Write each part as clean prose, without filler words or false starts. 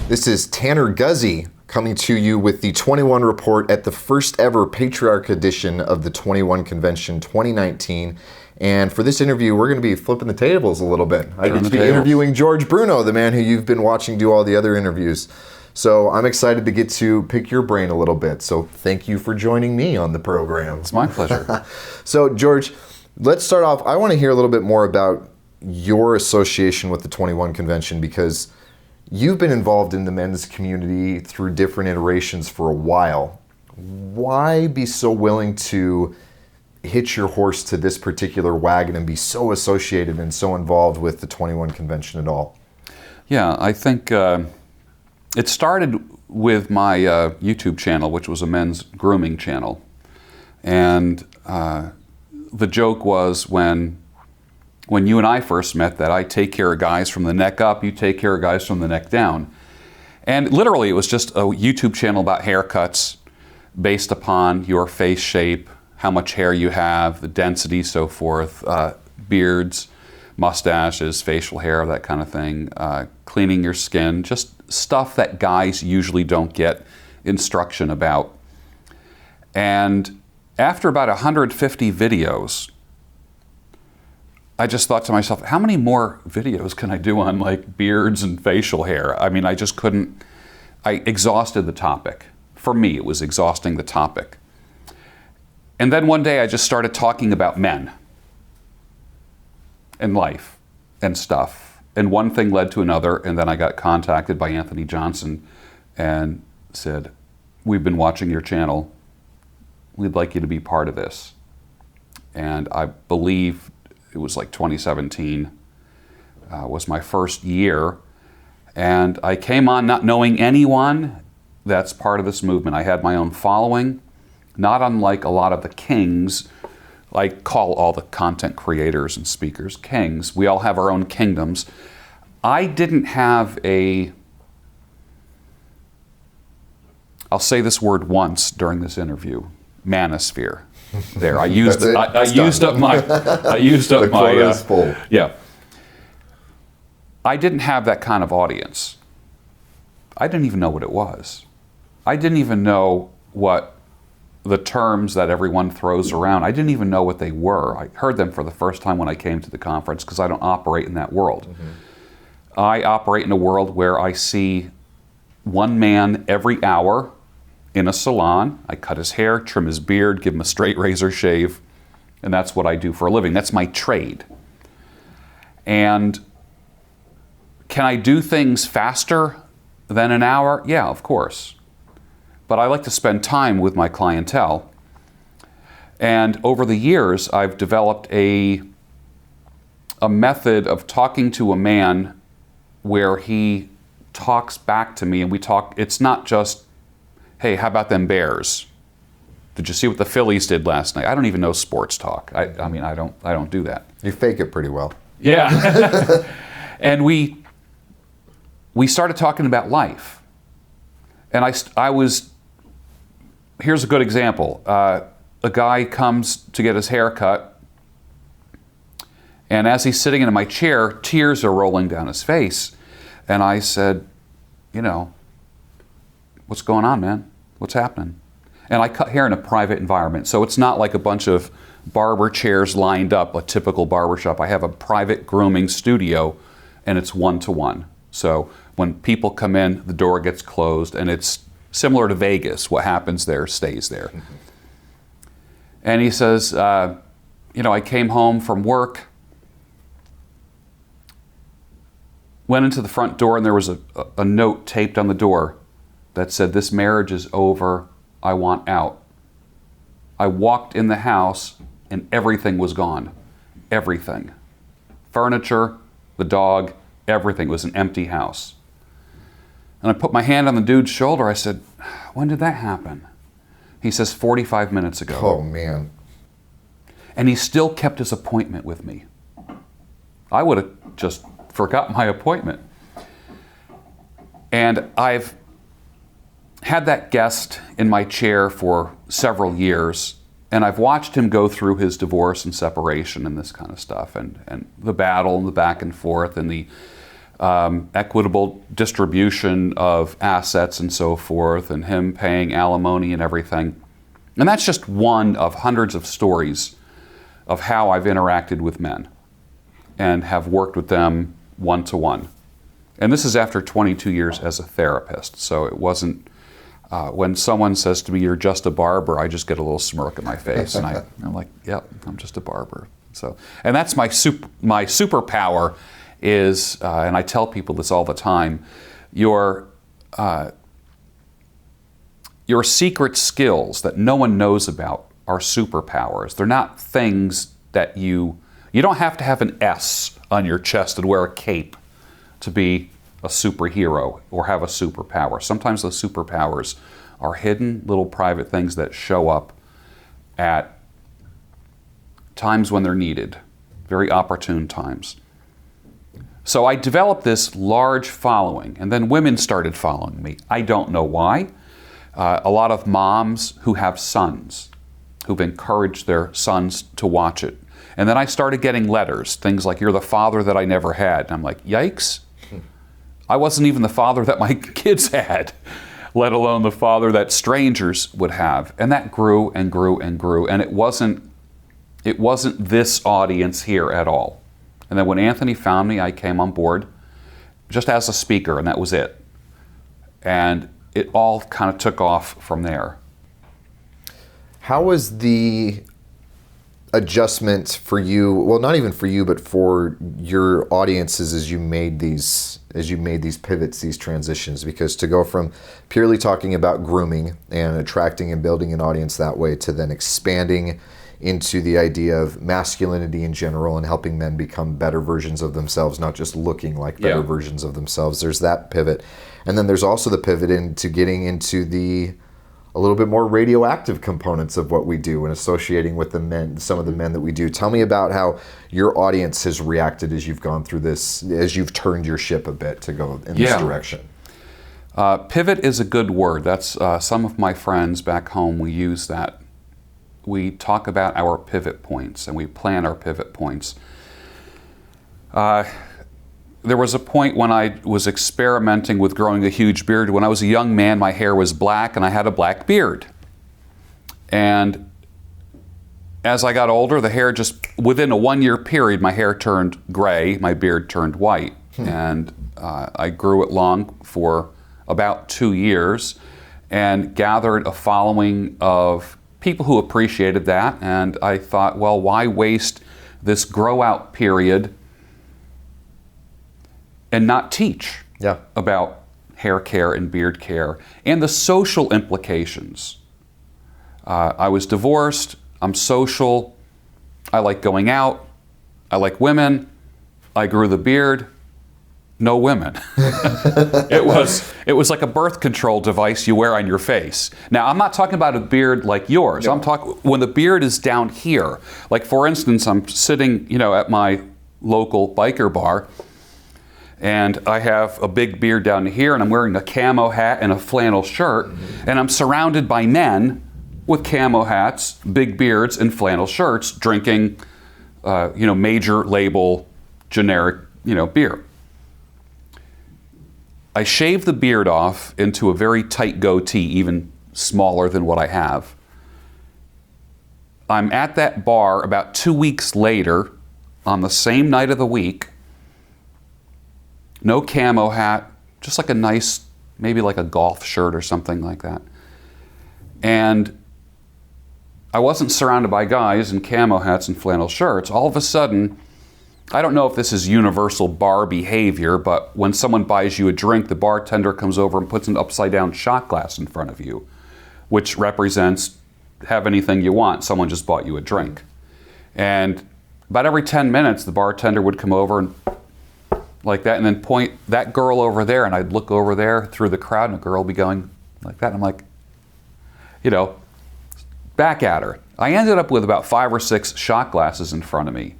This is Tanner Guzzi coming to you with the 21 report at the first ever Patriarch edition of the 21 Convention 2019. And for this interview, we're going to be flipping the tables a little bit. I get to be interviewing George Bruno, the man who you've been watching do all the other interviews. So I'm excited to get to pick your brain a little bit. So thank you for joining me on the program. It's my pleasure. So George, let's start off. I want to hear a little bit more about your association with the 21 Convention, because you've been involved in the men's community through different iterations for a while. Why be so willing to hitch your horse to this particular wagon and be so associated and so involved with the 21 Convention at all? Yeah, I think it started with my YouTube channel, which was a men's grooming channel. And the joke was when you and I first met that I take care of guys from the neck up, you take care of guys from the neck down. And literally it was just a YouTube channel about haircuts based upon your face shape, how much hair you have, the density, so forth, beards, mustaches, facial hair, that kind of thing, cleaning your skin, just stuff that guys usually don't get instruction about. And after about 150 videos, I just thought to myself, how many more videos can I do on like beards and facial hair? I mean, I just couldn't, I exhausted the topic. For me, it was exhausting the topic. And then one day I just started talking about men and life and stuff. And one thing led to another, and then I got contacted by Anthony Johnson and said, we've been watching your channel. We'd like you to be part of this. And I believe it was like 2017 was my first year. And I came on not knowing anyone that's part of this movement. I had my own following, not unlike a lot of the kings. I call all the content creators and speakers kings. We all have our own kingdoms. I didn't have I'll say this word once during this interview, manosphere. There, I used I used up my full. Yeah. I didn't have that kind of audience. I didn't even know what it was. I didn't even know what the terms that everyone throws around, I didn't even know what they were. I heard them for the first time when I came to the conference because I don't operate in that world. Mm-hmm. I operate in a world where I see one man every hour in a salon. I cut his hair, trim his beard, give him a straight razor shave, and that's what I do for a living. That's my trade. And can I do things faster than an hour? Yeah, of course. But I like to spend time with my clientele. And over the years, I've developed a method of talking to a man where he talks back to me and we talk. It's not just, hey, how about them Bears? Did you see what the Phillies did last night? I don't even know sports talk. I mean, I don't do that. You fake it pretty well. Yeah. And we started talking about life. And I was, here's a good example. A guy comes to get his hair cut, and as he's sitting in my chair, tears are rolling down his face. And I said, you know, what's going on, man? What's happening? And I cut hair in a private environment, so it's not like a bunch of barber chairs lined up, a typical barbershop. I have a private grooming studio, and it's one-to-one. So when people come in, the door gets closed, and it's similar to Vegas. What happens there stays there. Mm-hmm. And he says, you know, I came home from work, went into the front door, and there was a note taped on the door that said, this marriage is over, I want out. I walked in the house, and everything was gone. Everything. Furniture, the dog, everything. It was an empty house. And I put my hand on the dude's shoulder. I said, when did that happen? He says, 45 minutes ago. Oh, man. And he still kept his appointment with me. I would have just forgot my appointment. And I've had that guest in my chair for several years, and I've watched him go through his divorce and separation and this kind of stuff, and the battle and the back and forth and the equitable distribution of assets and so forth, and him paying alimony and everything. And that's just one of hundreds of stories of how I've interacted with men and have worked with them one-to-one. And this is after 22 years as a therapist. So it wasn't, when someone says to me, "You're just a barber," I just get a little smirk on my face. And I'm like, "Yep, I'm just a barber." So, and that's my superpower is, and I tell people this all the time, your secret skills that no one knows about are superpowers. They're not things that you don't have to have an S on your chest and wear a cape to be a superhero or have a superpower. Sometimes those superpowers are hidden little private things that show up at times when they're needed, very opportune times. So I developed this large following, and then women started following me. I don't know why. A lot of moms who have sons, who've encouraged their sons to watch it. And then I started getting letters, things like, "You're the father that I never had." And I'm like, yikes. I wasn't even the father that my kids had, let alone the father that strangers would have. And that grew and grew and grew. And it wasn't this audience here at all. And then when Anthony found me, I came on board just as a speaker, and that was it. And it all kind of took off from there. How was the adjustment for you? Well, not even for you, but for your audiences as you made these pivots, these transitions. Because to go from purely talking about grooming and attracting and building an audience that way to then expanding into the idea of masculinity in general and helping men become better versions of themselves, not just looking like better versions of themselves. There's that pivot. And then there's also the pivot into getting into a little bit more radioactive components of what we do and associating with the men, some of the men that we do. Tell me about how your audience has reacted as you've gone through this, as you've turned your ship a bit to go in this direction. Pivot is a good word. That's some of my friends back home, we use that. We talk about our pivot points and we plan our pivot points. There was a point when I was experimenting with growing a huge beard. When I was a young man, my hair was black and I had a black beard. And as I got older, the hair just, within a 1-year period, my hair turned gray, my beard turned white. And I grew it long for about 2 years and gathered a following of people who appreciated that. And I thought, well, why waste this grow out period and not teach about hair care and beard care and the social implications. I was divorced, I'm social, I like going out, I like women, I grew the beard, no women. It was like a birth control device you wear on your face. Now, I'm not talking about a beard like yours. No. I'm talking when the beard is down here. Like, for instance, I'm sitting, at my local biker bar, and I have a big beard down here, and I'm wearing a camo hat and a flannel shirt, and I'm surrounded by men with camo hats, big beards, and flannel shirts, drinking, major label, generic, beer. I shave the beard off into a very tight goatee, even smaller than what I have. I'm at that bar about 2 weeks later, on the same night of the week, no camo hat, just like a nice, maybe like a golf shirt or something like that. And I wasn't surrounded by guys in camo hats and flannel shirts. All of a sudden, I don't know if this is universal bar behavior, but when someone buys you a drink, the bartender comes over and puts an upside down shot glass in front of you, which represents have anything you want. Someone just bought you a drink. And about every 10 minutes, the bartender would come over and like that, and then point that girl over there, and I'd look over there through the crowd, and a girl would be going like that, and I'm like, back at her. I ended up with about 5 or 6 shot glasses in front of me.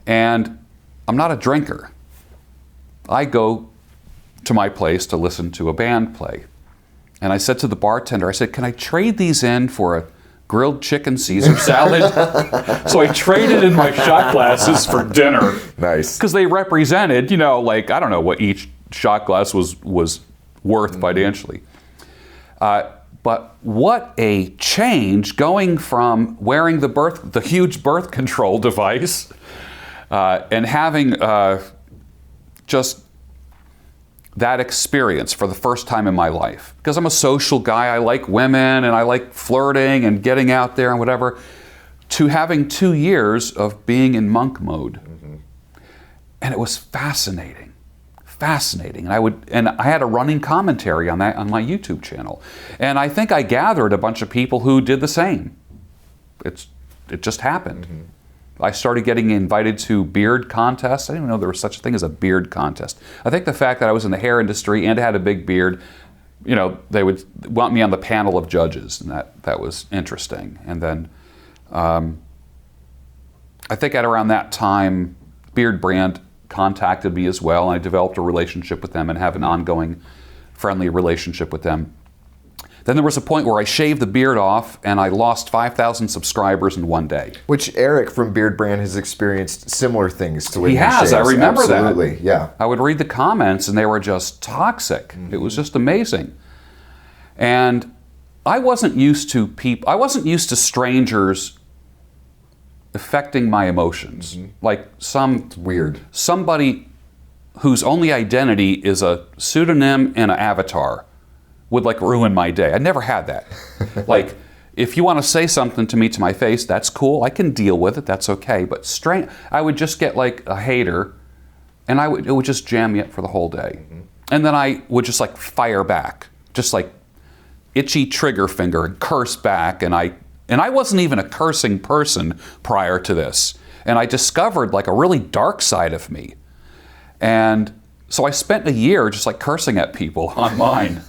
And I'm not a drinker. I go to my place to listen to a band play. And I said to the bartender, I said, "Can I trade these in for a grilled chicken Caesar salad. So I traded in my shot glasses for dinner. Nice. Because they represented, like, I don't know what each shot glass was worth financially. But what a change going from wearing the huge birth control device and having just that experience for the first time in my life. Because I'm a social guy, I like women and I like flirting and getting out there and whatever, to having 2 years of being in monk mode. And it was fascinating. And I had a running commentary on that on my YouTube channel. And I think I gathered a bunch of people who did the same. It just happened. I started getting invited to beard contests. I didn't even know there was such a thing as a beard contest. I think the fact that I was in the hair industry and had a big beard, they would want me on the panel of judges, and that was interesting. And then I think at around that time, Beard Brand contacted me as well, and I developed a relationship with them and have an ongoing friendly relationship with them. Then there was a point where I shaved the beard off and I lost 5,000 subscribers in one day. Which Eric from Beard Brand has experienced similar things to when he has, I remember that. Absolutely, yeah. I would read the comments and they were just toxic. It was just amazing. And I wasn't used to strangers affecting my emotions. Like It's weird. Somebody whose only identity is a pseudonym and an avatar would like ruin my day. I never had that. Like, if you want to say something to me to my face, that's cool. I can deal with it. That's okay. But I would just get like a hater, and it would just jam me up for the whole day. And then I would just like fire back, just like itchy trigger finger and curse back. And I wasn't even a cursing person prior to this. And I discovered like a really dark side of me. And so I spent a year just like cursing at people online,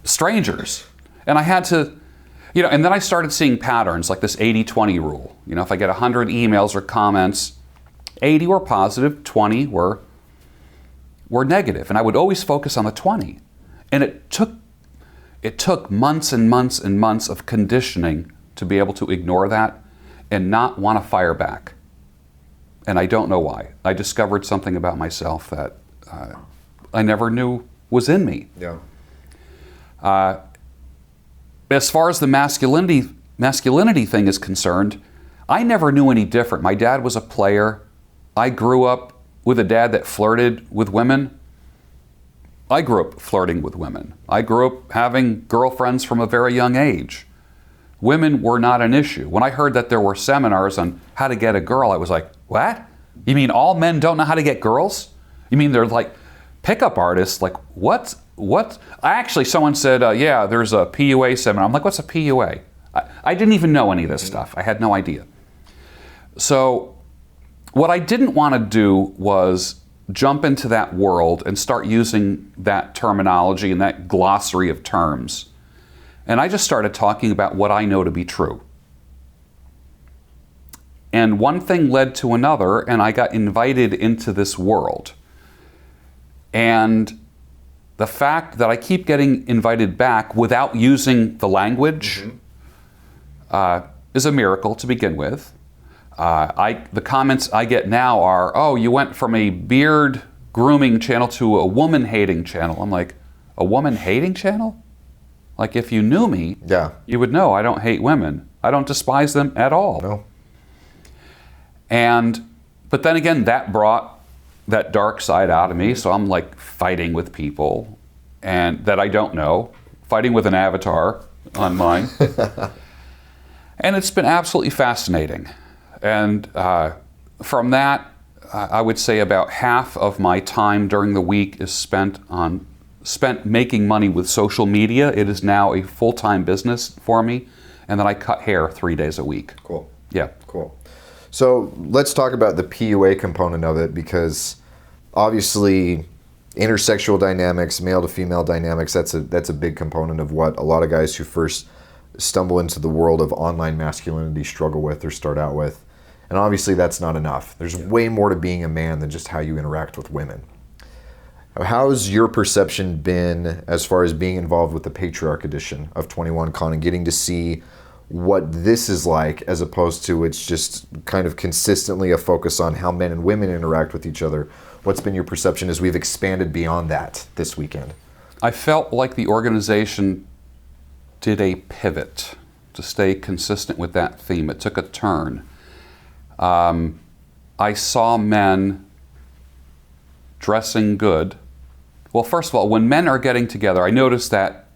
strangers. And I had to, and then I started seeing patterns like this 80-20 rule. If I get 100 emails or comments, 80 were positive, 20 were negative. And I would always focus on the 20. And it took months and months and months of conditioning to be able to ignore that and not want to fire back. And I don't know why. I discovered something about myself that I never knew was in me. Yeah. As far as the masculinity thing is concerned, I never knew any different. My dad was a player. I grew up with a dad that flirted with women. I grew up flirting with women. I grew up having girlfriends from a very young age. Women were not an issue. When I heard that there were seminars on how to get a girl, I was like, what? You mean all men don't know how to get girls? You mean they're like pickup artists? Like what? Actually, someone said, yeah, there's a PUA seminar. I'm like, what's a PUA? I didn't even know any of this stuff. I had no idea. So what I didn't want to do was jump into that world and start using that terminology and that glossary of terms. And I just started talking about what I know to be true. And one thing led to another, and I got invited into this world. And the fact that I keep getting invited back without using the language is a miracle to begin with. The comments I get now are, oh, you went from a beard grooming channel to a woman-hating channel. I'm like, a woman-hating channel? Like, if you knew me, you would know I don't hate women. I don't despise them at all. No. But then again, that brought that dark side out of me. So I'm like fighting with people and that I don't know, fighting with an avatar on mine. And it's been absolutely fascinating. And from that, I would say about half of my time during the week is spent making money with social media. It is now a full-time business for me. And then I cut hair 3 days a week. Cool. Yeah. Cool. So let's talk about the PUA component of it, because obviously intersexual dynamics, male to female dynamics, that's a big component of what a lot of guys who first stumble into the world of online masculinity struggle with or start out with. And obviously that's not enough. There's way more to being a man than just how you interact with women. How's your perception been as far as being involved with the Patriarch edition of 21 Con and getting to see what this is like, as opposed to it's just kind of consistently a focus on how men and women interact with each other. What's been your perception as we've expanded beyond that this weekend? I felt like the organization did a pivot to stay consistent with that theme. It took a turn. I saw men dressing good. Well, first of all, when men are getting together, I noticed that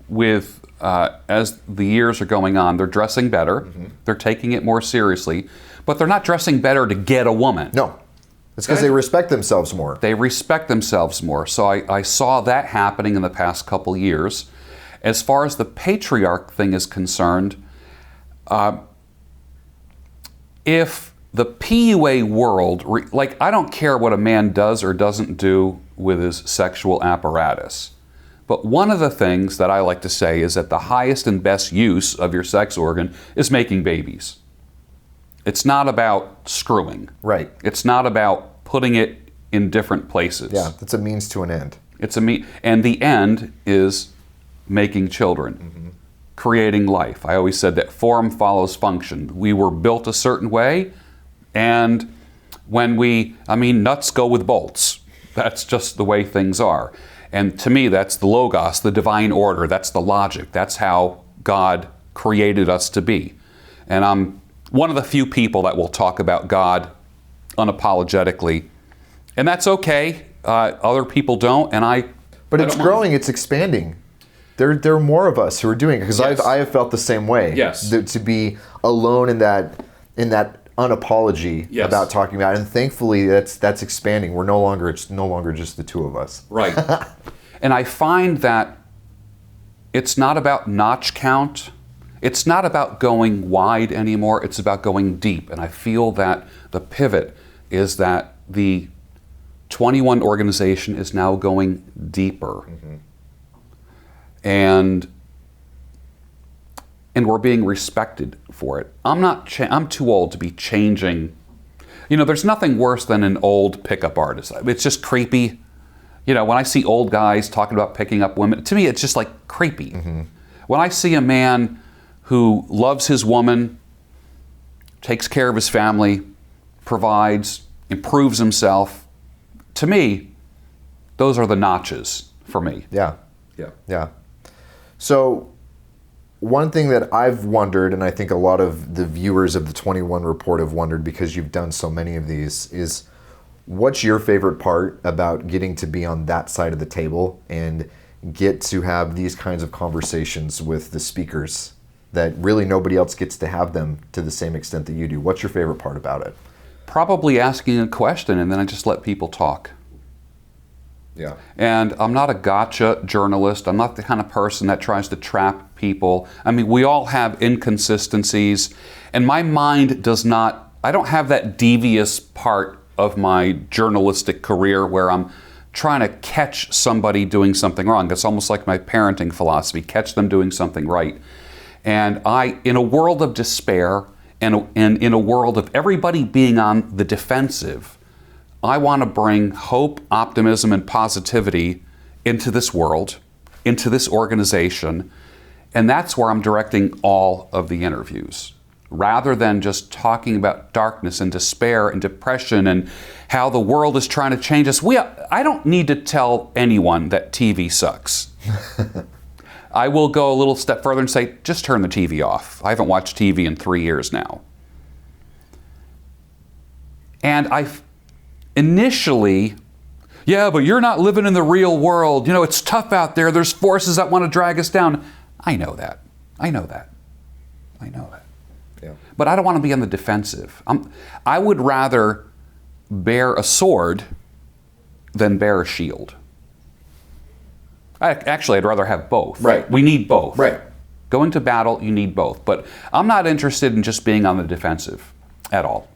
with as the years are going on, they're dressing better. Mm-hmm. They're taking it more seriously, but they're not dressing better to get a woman. No, it's because they respect themselves more. They respect themselves more. So I saw that happening in the past couple years. As far as the patriarch thing is concerned, if the PUA world, like, I don't care what a man does or doesn't do with his sexual apparatus. But one of the things that I like to say is that the highest and best use of your sex organ is making babies. It's not about screwing. Right. It's not about putting it in different places. Yeah, that's a means to an end. And the end is making children, mm-hmm. creating life. I always said that form follows function. We were built a certain way, and nuts go with bolts. That's just the way things are. And to me, that's the logos, the divine order. That's the logic. That's how God created us to be. And I'm one of the few people that will talk about God unapologetically. And that's okay. Other people don't. But it's growing. It's expanding. There are more of us who are doing it, because yes. I have felt the same way. Yes. To be alone in that unapology yes. about talking about it. And thankfully that's expanding. It's no longer just the two of us. Right. And I find that it's not about notch count. It's not about going wide anymore. It's about going deep. And I feel that the pivot is that the 21 organization is now going deeper. Mm-hmm. And we're being respected for it. I'm too old to be changing. There's nothing worse than an old pickup artist. It's just creepy. When I see old guys talking about picking up women, to me it's just like creepy. Mm-hmm. When I see a man who loves his woman, takes care of his family, provides, improves himself, to me, those are the notches for me. Yeah. Yeah. Yeah. So one thing that I've wondered, and I think a lot of the viewers of the 21 Report have wondered, because you've done so many of these, is what's your favorite part about getting to be on that side of the table and get to have these kinds of conversations with the speakers that really nobody else gets to have them to the same extent that you do? What's your favorite part about it? Probably asking a question, and then I just let people talk. Yeah. And I'm not a gotcha journalist. I'm not the kind of person that tries to trap people. We all have inconsistencies, and my mind I don't have that devious part of my journalistic career where I'm trying to catch somebody doing something wrong. It's almost like my parenting philosophy, catch them doing something right. And in a world of despair, and in a world of everybody being on the defensive, I want to bring hope, optimism, and positivity into this world, into this organization, and that's where I'm directing all of the interviews. Rather than just talking about darkness and despair and depression and how the world is trying to change us. I don't need to tell anyone that TV sucks. I will go a little step further and say, just turn the TV off. I haven't watched TV in 3 years now. And initially, yeah, but you're not living in the real world. It's tough out there. There's forces that want to drag us down. I know that. Yeah. But I don't want to be on the defensive. I would rather bear a sword than bear a shield. I'd rather have both. Right. We need both. Right. Going to battle, you need both. But I'm not interested in just being on the defensive at all.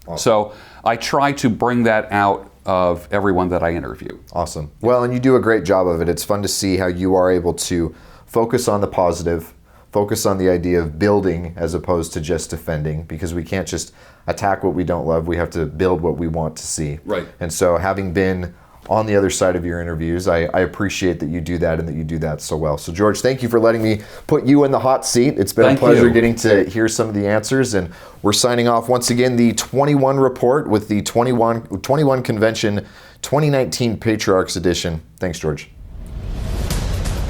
Awesome. So I try to bring that out of everyone that I interview. Awesome. Well, and you do a great job of it. It's fun to see how you are able to focus on the positive, focus on the idea of building as opposed to just defending, because we can't just attack what we don't love. We have to build what we want to see. Right. And so having been on the other side of your interviews. I appreciate that you do that and that you do that so well. So George, thank you for letting me put you in the hot seat. It's been a pleasure getting to hear some of the answers, and we're signing off once again the 21 report with the 21 Convention 2019 Patriarchs Edition. Thanks, George.